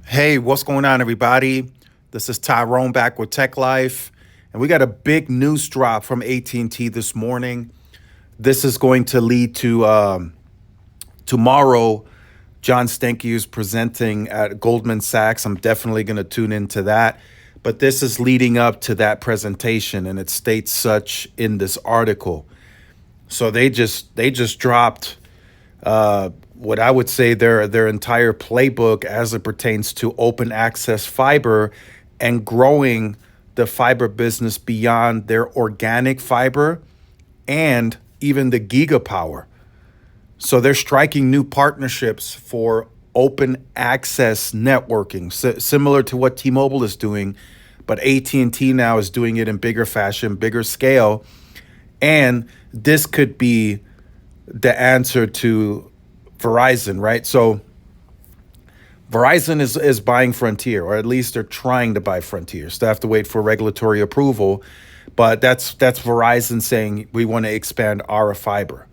Hey, what's going on, everybody? This is Tyrone back with Tech Life, and we got a big news drop from AT&T this morning. This is going to lead to tomorrow. John Stanky is presenting at Goldman Sachs. I'm definitely going to tune into that. But this is leading up to that presentation, and it states such in this article. So they just dropped what I would say their entire playbook as it pertains to open access fiber and growing the fiber business beyond their organic fiber and even the gigapower. So they're striking new partnerships for open access networking, similar to what T-Mobile is doing, but AT&T now is doing it in bigger fashion, bigger scale, and this could be the answer to Verizon, right? So Verizon is buying Frontier, or at least they're trying to buy Frontier. Still have to wait for regulatory approval, but that's Verizon saying we want to expand our fiber.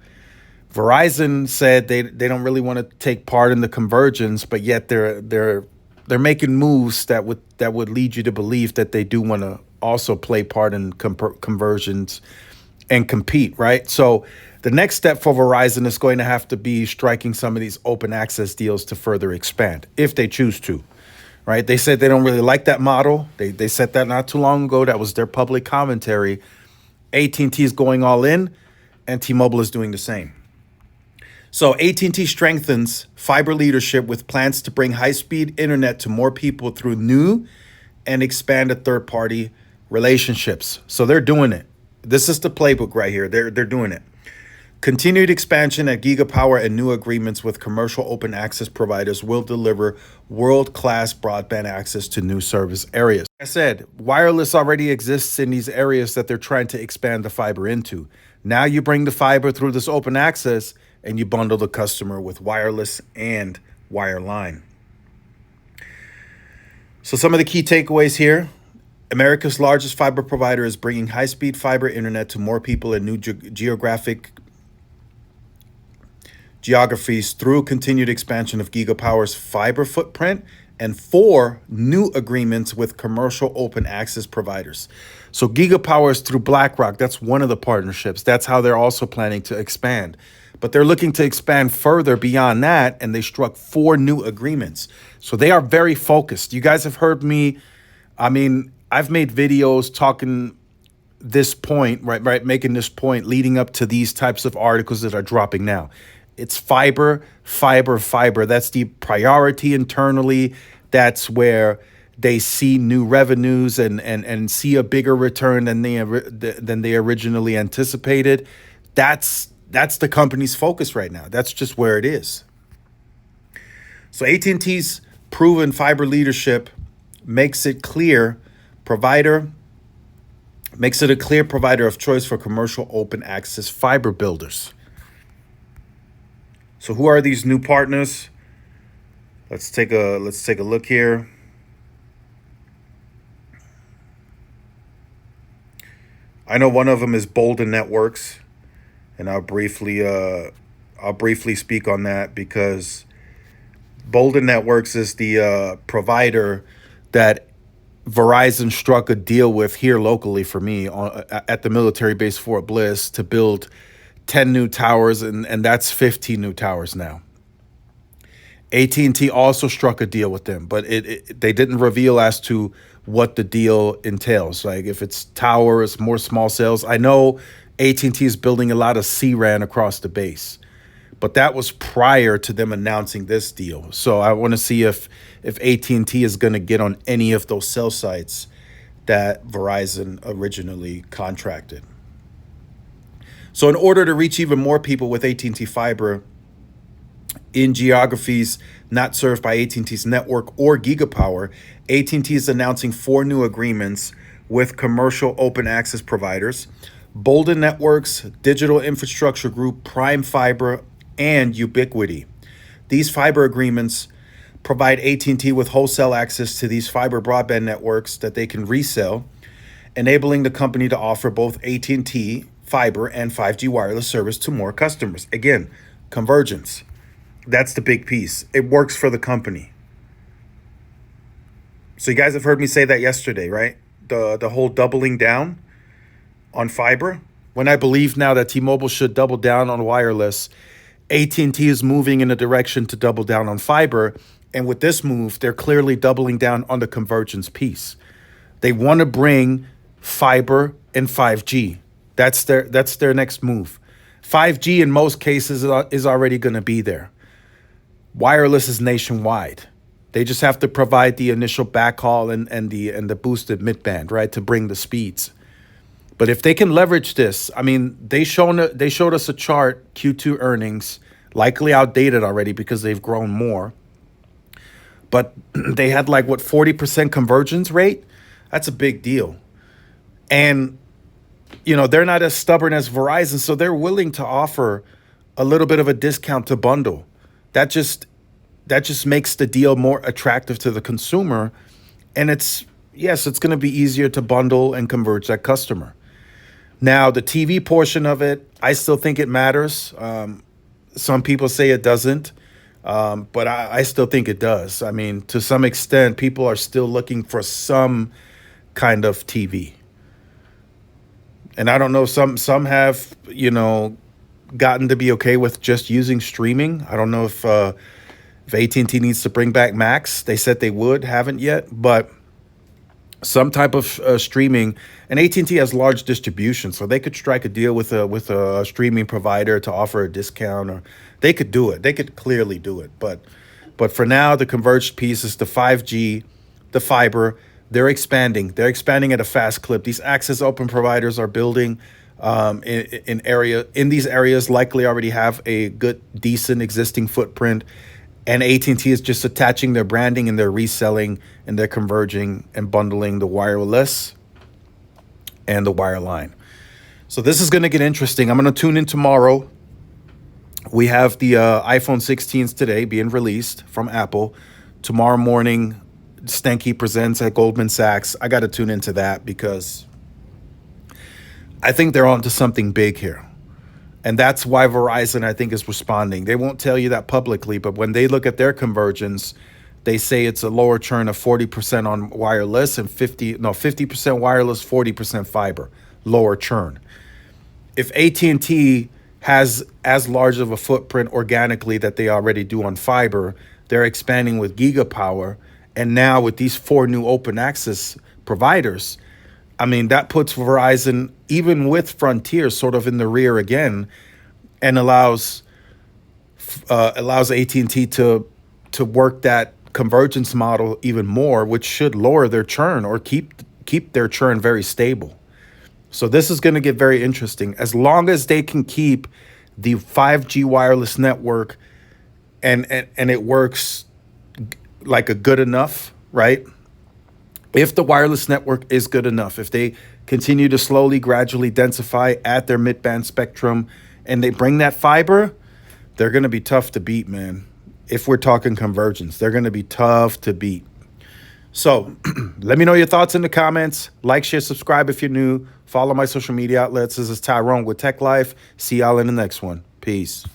Verizon said they don't really want to take part in the convergence, but yet they're making moves that would lead you to believe that they do want to also play part in conversions and compete, right? So the next step for Verizon is going to have to be striking some of these open access deals to further expand, if they choose to, right? They said they don't really like that model. They said that not too long ago. That was their public commentary. AT&T is going all in, and T-Mobile is doing the same. So AT&T strengthens fiber leadership with plans to bring high-speed internet to more people through new and expanded third-party relationships. So they're doing it. This is the playbook right here. They're doing it. Continued expansion at Gigapower and new agreements with commercial open access providers will deliver world-class broadband access to new service areas. Like I said, wireless already exists in these areas that they're trying to expand the fiber into. Now you bring the fiber through this open access and you bundle the customer with wireless and wireline. So some of the key takeaways here. America's largest fiber provider is bringing high-speed fiber internet to more people in new geographies through continued expansion of Gigapower's fiber footprint and 4 new agreements with commercial open access providers. So Gigapower is through BlackRock. That's one of the partnerships. That's how they're also planning to expand. But they're looking to expand further beyond that, and they struck 4 new agreements. So they are very focused. You guys have heard me. I've made videos talking this point, right, making this point leading up to these types of articles that are dropping now. It's fiber, fiber, fiber. That's the priority internally. That's where they see new revenues and see a bigger return than they originally anticipated. That's the company's focus right now. That's just where it is. So AT&T's proven fiber leadership makes it provider makes it a clear provider of choice for commercial open access fiber builders. So who are these new partners? Let's take a look here. I know one of them is Bolden Networks, and I'll briefly speak on that because Bolden Networks is the provider that Verizon struck a deal with here locally for me at the military base Fort Bliss to build 10 new towers, and that's 15 new towers now. AT&T also struck a deal with them, but they didn't reveal as to what the deal entails. Like if it's towers, more small cells. I know AT&T is building a lot of C-RAN across the base, but that was prior to them announcing this deal. So I want to see if AT&T is going to get on any of those cell sites that Verizon originally contracted. So in order to reach even more people with AT&T fiber in geographies not served by AT&T's network or Gigapower, AT&T is announcing 4 new agreements with commercial open access providers: Bolden Networks, Digital Infrastructure Group, Prime Fiber, and Ubiquity. These fiber agreements provide AT&T with wholesale access to these fiber broadband networks that they can resell, enabling the company to offer both AT&T fiber and 5G wireless service to more customers. Again, convergence. That's the big piece. It works for the company. So you guys have heard me say that yesterday, right? The whole doubling down on fiber. When I believe now that T-Mobile should double down on wireless, AT&T is moving in a direction to double down on fiber. And with this move, they're clearly doubling down on the convergence piece. They want to bring fiber and 5G. That's their next move. 5G in most cases is already going to be there. Wireless is nationwide. They just have to provide the initial backhaul and the boosted midband, right, to bring the speeds. But if they can leverage this, I mean, they showed us a chart, Q2 earnings, likely outdated already because they've grown more. But they had like, what, 40% convergence rate? That's a big deal. And, they're not as stubborn as Verizon, so they're willing to offer a little bit of a discount to bundle. That just makes the deal more attractive to the consumer. And it's going to be easier to bundle and converge that customer. Now, the TV portion of it, I still think it matters. Some people say it doesn't, but I still think it does. I mean, to some extent, people are still looking for some kind of TV. And I don't know, some have, gotten to be okay with just using streaming. I don't know if AT&T needs to bring back Max. They said they would, haven't yet, but some type of streaming. And AT&T has large distribution, so they could strike a deal with a streaming provider to offer a discount, or they could do it. They could clearly do it. But for now, the converged piece is the 5G, the fiber. They're expanding. They're expanding at a fast clip. These access open providers are building in these areas, likely already have a good, decent existing footprint. And AT&T is just attaching their branding and their reselling, and they're converging and bundling the wireless and the wireline. So this is going to get interesting. I'm going to tune in tomorrow. We have the iPhone 16s today being released from Apple. Tomorrow morning, Stanky presents at Goldman Sachs. I got to tune into that because I think they're onto something big here. And that's why Verizon, I think, is responding. They won't tell you that publicly, but when they look at their convergence, they say it's a lower churn of 40% on wireless and 50% wireless, 40% fiber, lower churn. If AT&T has as large of a footprint organically that they already do on fiber, they're expanding with gigapower. And now with these 4 new open access providers, I mean, that puts Verizon, even with Frontier, sort of in the rear again, and allows AT&T to work that convergence model even more, which should lower their churn or keep their churn very stable. So this is going to get very interesting. As long as they can keep the 5G wireless network and it works like a good enough, right? If the wireless network is good enough, if they continue to slowly, gradually densify at their mid-band spectrum and they bring that fiber, they're going to be tough to beat, man. If we're talking convergence, they're going to be tough to beat. So let me know your thoughts in the comments. Like, share, subscribe if you're new. Follow my social media outlets. This is Tyrone with Tech Life. See y'all in the next one. Peace.